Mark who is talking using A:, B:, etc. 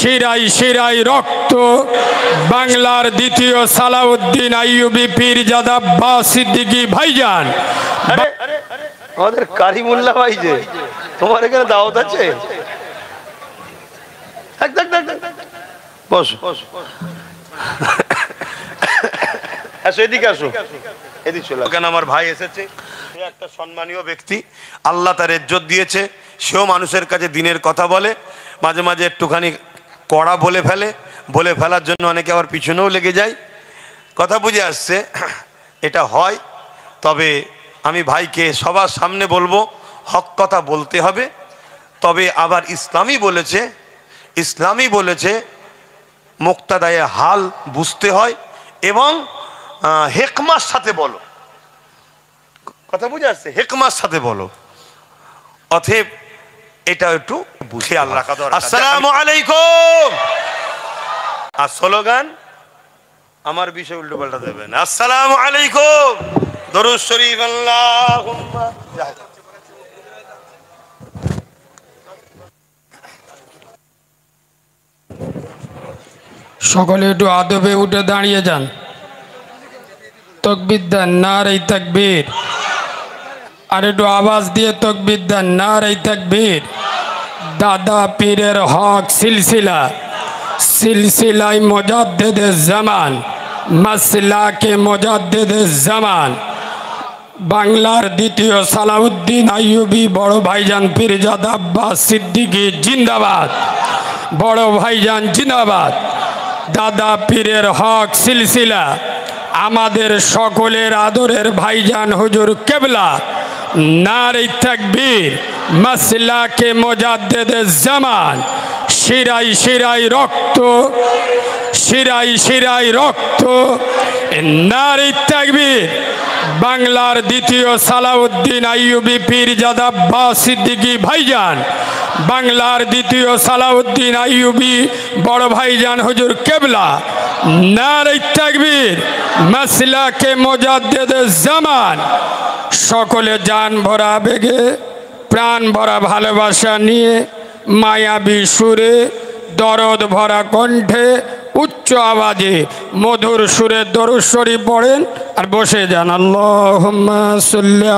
A: শিরাই শিরাই রক্ত বাংলার দ্বিতীয় সালাউদ্দিন আইয়ুবী পীরজাদা আব্বাস সিদ্দিকী ভাইজান।
B: আমাদের কারিমুল্লাহ ভাই যে তোমার এখানে দাওয়াত আছে, বসো আসো, এদিকে আসো, এদিকে চলো। কেন আমার ভাই এসেছে, সে একটা সম্মানীয় ব্যক্তি, আল্লাহ তার ইজ্জত দিয়েছে, সেও মানুষের কাছে দিনের কথা বলে, মাঝে মাঝে একটুখানি কড়া বলে ফেলে, বলে ফেলার জন্য অনেকে আবার পিছনেও লেগে যায়। কথা বুঝে আসছে, এটা হয়। তবে আমি ভাইকে সবার সামনে বলবো, হক কথা বলতে হবে। তবে আবার ইসলামই বলেছে মুক্তাদায়ে হাল বুঝতে হয় এবং হেকমার সাথে বলো। কথা বুঝে আসছে, হেকমার সাথে বলো। অতএব এটা একটু খেয়াল রাখা দরকার। আসসালামু আলাইকুম। আর স্লোগান আমার বিষয় উল্টো পাল্টা দেবেন। আসসালামু আলাইকুম, দরুদ শরীফ আল্লাহুম্মা।
A: সকলে একটু আদবে উঠে দাঁড়িয়ে যান। তাকবীর দেন, নারে তাকবীর। আর একটু আওয়াজ দিয়ে তাকবীর দেন, নারে তাকবীর। দাদা পীরের হক সিলসিলায় মুজাদ্দিদে জামান, মাসলাকে মুজাদ্দিদে জামান, বাংলার দ্বিতীয় সালাউদ্দিন আইয়ুবী বড় ভাইজান পীরজাদা আব্বাস সিদ্দিকী জিন্দাবাদ। বড় ভাইজান জিন্দাবাদ। দাদা পীরের হক সিলসিলা আমাদের সকলের আদরের ভাইজান হুজুর কেবলা, নারে তাকবীর। মাসলাকে মুজাদ্দিদে জামান, শিরাই শিরাই রক্ত, শিরাই শিরাই রক্ত, নারে তাকবীর। বাংলার দ্বিতীয় সালাউদ্দিন আইয়ুবী পীরজাদা আব্বাস সিদ্দিকী ভাইজান, বাংলার দ্বিতীয় সালাউদ্দিন আইয়ুবী বড় ভাইজান হুজুর কেবলা, নারে তাকবীর। মাসলাকে মুজাদ্দিদে জামান। সকলে জান ভরা আবেগে, প্রাণ ভরা ভালোবাসা নিয়ে, মায়াবী সুরে, দরদ ভরা কণ্ঠে, উচ্চ আওয়াজে মধুর সুরে দরুদ শরীফ পড়েন আর বসে যান। আল্লাহুম্মা সাল্লি